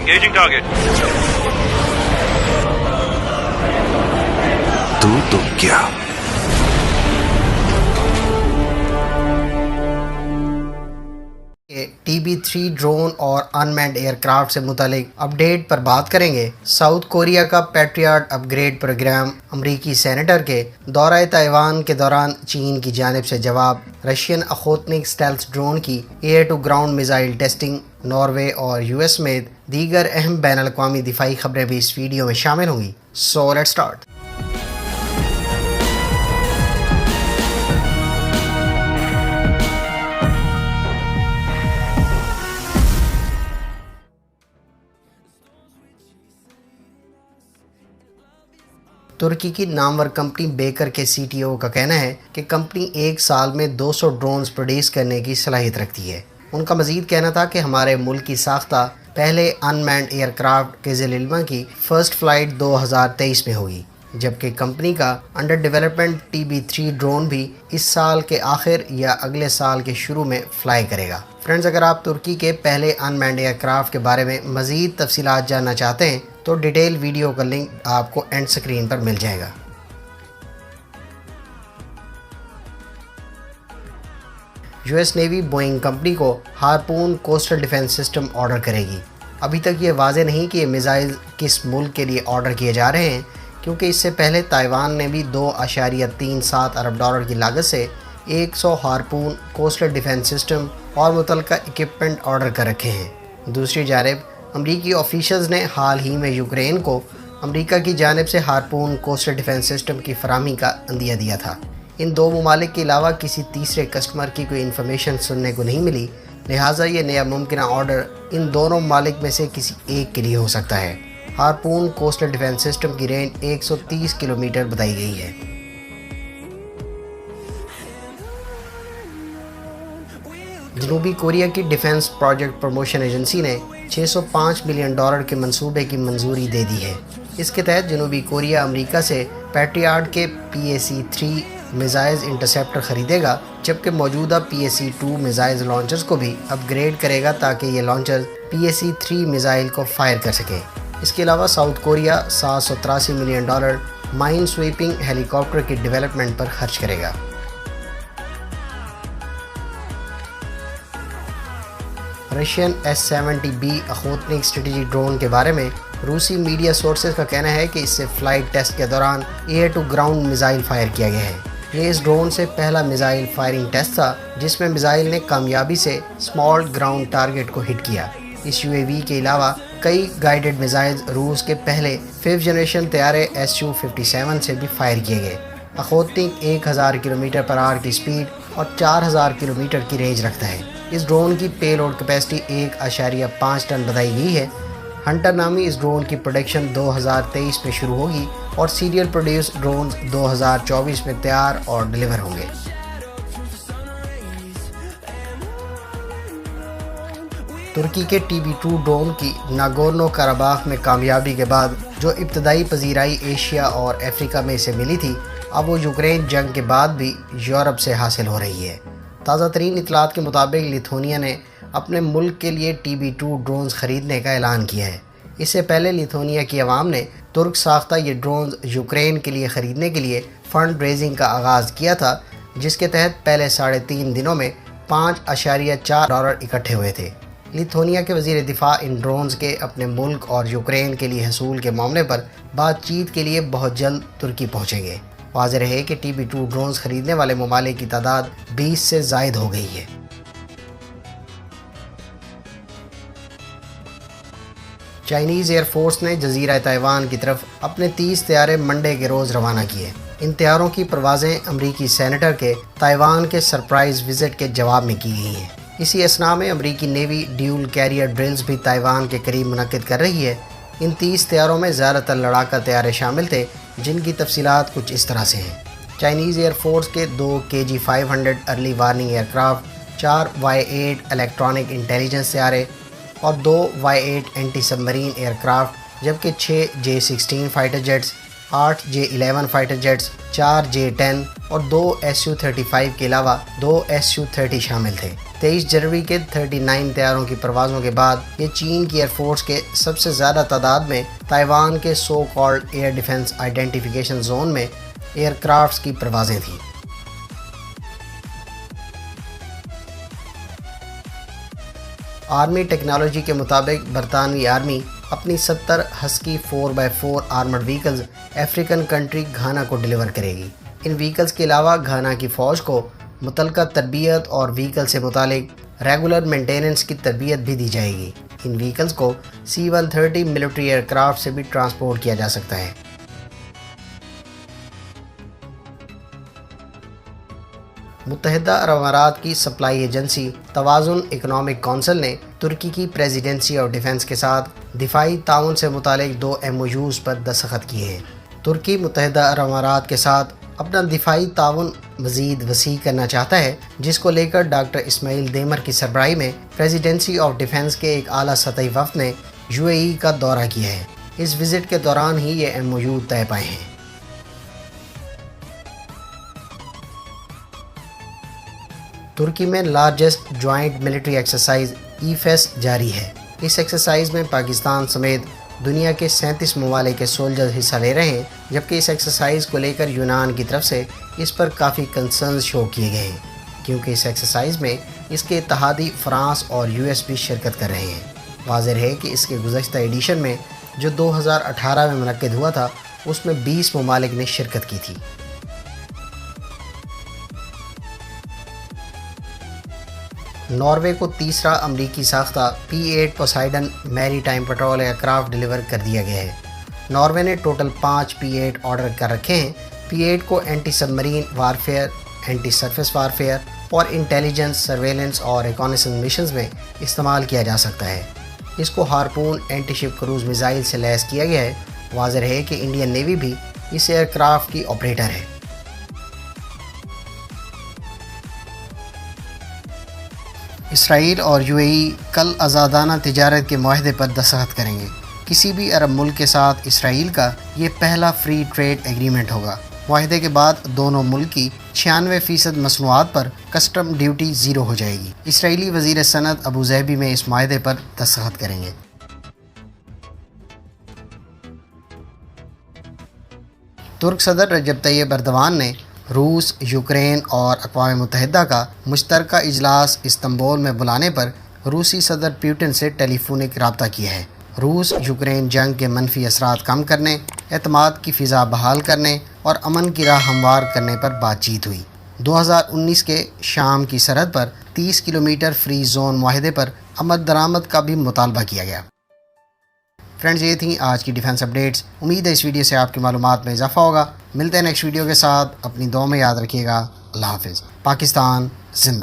Engaging target. तू तो क्या TB3 ड्रोन और अनमैन्ड एयरक्राफ्ट से मुतालिक अपडेट पर बात करेंगे। साउथ कोरिया का पैट्रियट अपग्रेड प्रोग्राम, अमरीकी सेनेटर के दौरा ताइवान के दौरान चीन की जानिब से जवाब, रशियन अखोतनिक स्टेल्थ ड्रोन की air to ground missile testing, Norway और यूएस में दीगर अहम बैन अल-अक़वामी दिफाई खबरें भी इस वीडियो में शामिल होंगी। So let's start. तुर्की की नामवर कंपनी बेकर के सीटीओ का कहना है कि कंपनी एक साल में 200 ड्रोन्स प्रोड्यूस करने की सलाहियत रखती है। उनका मज़ीद कहना था कि हमारे मुल्क की साख्ता पहले अनमैन्ड एयरक्राफ्ट के ज़िल-ए-इल्मा की फ़र्स्ट फ़्लाइट 2023 में होगी, जबकि कंपनी का अंडर डेवलपमेंट TB3 ड्रोन भी इस साल के आखिर या अगले साल के शुरू में फ़्लाई करेगा। फ्रेंड्स, अगर आप तुर्की के पहले अनमैन्ड एयरक्राफ्ट के बारे में मज़ीद तफसीलात जानना चाहते हैं तो डिटेल वीडियो का लिंक आपको एंड स्क्रीन पर मिल जाएगा। यूएस नेवी बोइंग कंपनी को harpoon coastal defence system order करेगी। अभी तक ये वाज़ेह नहीं कि ये मिसाइल किस मुल्क के लिए ऑर्डर किए जा रहे हैं, क्योंकि इससे पहले ताइवान ने भी $2.37 अरब की लागत से 100 हार्पून कोस्टल डिफेंस सिस्टम और मुतल्लिका इक्विपमेंट ऑर्डर कर रखे हैं। दूसरी जानिब अमरीकी ऑफिशियल्स ने हाल ही में यूक्रेन को अमरीका की जानिब से हार्पून कोस्टल डिफेंस सिस्टम की फराहमी का अंदिया दिया था। इन दो ममालिक के अलावा किसी तीसरे कस्टमर की कोई इन्फॉर्मेशन सुनने को नहीं मिली, लिहाजा ये नया मुमकिन ऑर्डर इन दोनों ममालिक में से किसी एक के लिए हो सकता है। हार्पून कोस्टल डिफेंस सिस्टम की रेंज 130 किलोमीटर बताई गई है। जनूबी कोरिया की डिफेंस प्रोजेक्ट प्रमोशन एजेंसी ने $605 मिलियन के मंसूबे की मंजूरी दे दी है। इसके तहत जनूबी कोरिया अमेरिका से पैट्रियट के PAC-3 मिसाइल इंटरसेप्टर ख़रीदेगा, जबकि मौजूदा PAC-2 मिसाइल लॉन्चर्स को भी अपग्रेड करेगा ताकि ये लॉन्चर्स PAC-3 मिसाइल को फायर कर सकें। इसके अलावा south Korea $783 million mine sweeping helicopter की डेवलपमेंट पर खर्च करेगा। रशियन S-70B अखोतनिक स्ट्रेटेजी ड्रोन के बारे में रूसी मीडिया सोर्सेज का कहना है कि इससे फ़्लाइट टेस्ट के दौरान air to ground missile fire किया गया है। ये इस ड्रोन से पहला मिसाइल फायरिंग टेस्ट था जिसमें मिसाइल ने कामयाबी से स्मॉल ग्राउंड टारगेट को हिट किया। इस UAV के अलावा कई गाइडेड मिसाइल रूस के पहले 5th जनरेशन तैयारे Su-57 से भी फायर किए गए। अखोतनिक 1000 किलोमीटर पर आवर की स्पीड और 4000 किलोमीटर की रेंज रखता है। इस ड्रोन की पेलोड कैपेसिटी 1.5 टन बताई गई है। हंटर नामी इस ड्रोन की प्रोडक्शन 2023 में शुरू होगी और सीरियल प्रोड्यूस ड्रोन 2024 में तैयार और डिलीवर होंगे। तुर्की के TB2 ड्रोन की नागोर्नो कराबाख में कामयाबी के बाद जो इब्तदाई पजीराई एशिया और अफ्रीका में इसे मिली थी, अब वो यूक्रेन जंग के बाद भी यूरोप से हासिल हो रही है। ताज़ा तरीन इतलात के मुताबिक लिथुआनिया ने अपने मुल्क के लिए TB2 ड्रोन्स ख़रीदने का ऐलान किया है। इससे पहले लिथुआनिया की आवाम ने तुर्क साख्ता ये ड्रोन्स यूक्रेन के लिए ख़रीदने के लिए फ़ंड रेजिंग का आगाज़ किया था, जिसके तहत पहले 3.5 दिनों में $5.4 इकट्ठे हुए थे। लिथुआनिया के वज़ीर दिफा इन ड्रोन्स के अपने मुल्क और यूक्रेन के लिए हसूल के मामले पर बातचीत के लिए बहुत जल्द तुर्की पहुँचेंगे। वाज़ेह रहे कि TB2 ड्रोन्स खरीदने वाले ममालिक की तादाद 20 से ज़ायद हो गई है। चाइनीज़ एयरफोर्स ने जज़ीरा ताइवान की तरफ अपने 30 तैयारे मंडे के रोज़ रवाना किए। इन तैयारों की परवाज़ें अमरीकी सेनेटर के ताइवान के सरप्राइज़ विज़िट के जवाब में की गई हैं। इसी असना में अमरीकी नेवी ड्यूल कैरियर ड्रिल्स भी ताइवान के करीब मुनक़िद कर रही है। इन 30 तैयारों में ज़्यादातर लड़ाका तैयारे शामिल थे, जिनकी तफसीलात कुछ इस तरह से हैं। चाइनीज़ एयरफोर्स के 2 KG-500 early warning aircraft, 4 Y-8 electronic intelligence तैयारे और 2 Y-8 एंटी सबमरीन एयरक्राफ्ट, जबकि 6 J-16 fighter jets, 8 J-11 fighter jets, 4 J-10 और 2 Su-35 के अलावा 2 Su-30 शामिल थे। 23 जनवरी के 39 طیاروں کی پروازوں کے بعد یہ چین کی ایئر فورس کے سب سے زیادہ تعداد میں تائیوان کے so called air defence identification zone میں ایئر کرافٹس کی پروازیں تھیں۔ آرمی ٹیکنالوجی کے مطابق برطانوی آرمی اپنی 70 ہسکی 4x4 armoured vehicles African country Ghana کو ڈیلیور کرے گی۔ ان وہیکلز کے علاوہ گھانا کی فوج کو متعلقہ تربیت اور وہیکل سے متعلق ریگولر مینٹیننس کی تربیت بھی دی جائے گی۔ ان وہیکلز کو C-130 ملٹری ایئر کرافٹ سے بھی ٹرانسپورٹ کیا جا سکتا ہے۔ متحدہ عرب امارات کی سپلائی ایجنسی توازن اکنامک کونسل نے ترکی کی پریزیڈنسی آف ڈیفنس کے ساتھ دفاعی تعاون سے متعلق 2 MOUs پر دستخط کیے ہیں۔ ترکی متحدہ عرب امارات کے ساتھ اپنا دفاعی تعاون مزید وسیع کرنا چاہتا ہے، جس کو لے کر ڈاکٹر اسماعیل دیمر کی سربراہی میں پریزیڈنسی آف ڈیفنس کے ایک اعلیٰ سطحی وفد نے UAE کا دورہ کیا ہے۔ اس وزٹ کے دوران ہی یہ MOU طے پائے ہیں۔ ترکی میں largest joint military exercise EFES جاری ہے۔ اس ایکسرسائز میں پاکستان سمیت دنیا کے 37 ممالک کے سولجرز حصہ لے رہے ہیں، جبکہ اس ایکسرسائز کو لے کر یونان کی طرف سے اس پر کافی کنسرنز شو کیے گئے ہیں، کیونکہ اس ایکسرسائز میں اس کے اتحادی فرانس اور US بھی شرکت کر رہے ہیں۔ واضح ہے کہ اس کے گزشتہ ایڈیشن میں جو 2018 میں منعقد ہوا تھا، اس میں 20 ممالک نے شرکت کی تھی۔ ناروے کو تیسرا امریکی ساختہ P-8 Poseidon maritime patrol aircraft deliver کر دیا گیا ہے۔ ناروے نے ٹوٹل 5 P-8 آرڈر کر رکھے ہیں۔ P-8 کو anti submarine warfare, anti surface warfare اور انٹیلیجنس، سرویلنس اور ریکانیسنس مشنز میں استعمال کیا جا سکتا ہے۔ اس کو ہارپون اینٹی شپ کروز میزائل سے لیس کیا گیا ہے۔ واضح ہے کہ انڈین نیوی بھی اس ایئر کرافٹ کی آپریٹر ہے۔ اسرائیل اور UAE کل آزادانہ تجارت کے معاہدے پر دستخط کریں گے۔ کسی بھی عرب ملک کے ساتھ اسرائیل کا یہ پہلا فری ٹریڈ ایگریمنٹ ہوگا۔ معاہدے کے بعد دونوں ملک کی 96% مصنوعات پر کسٹم ڈیوٹی 0 ہو جائے گی۔ اسرائیلی وزیر صنعت ابو ظبی میں اس معاہدے پر دستخط کریں گے۔ ترک صدر رجب طیب ایردوان نے روس، یوکرین اور اقوام متحدہ کا مشترکہ اجلاس استنبول میں بلانے پر روسی صدر پیوٹن سے ٹیلی فونک رابطہ کیا ہے۔ روس یوکرین جنگ کے منفی اثرات کم کرنے، اعتماد کی فضا بحال کرنے اور امن کی راہ ہموار کرنے پر بات چیت ہوئی۔ 2019 کے شام کی سرحد پر 30 کلومیٹر فری زون معاہدے پر عمل درآمد کا بھی مطالبہ کیا گیا۔ فرینڈز، یہ تھیں آج کی ڈیفنس اپڈیٹس۔ امید ہے اس ویڈیو سے آپ کی معلومات میں اضافہ ہوگا۔ ملتے ہیں نیکسٹ ویڈیو کے ساتھ۔ اپنی دعا میں یاد رکھیے گا۔ اللہ حافظ۔ پاکستان زندہ۔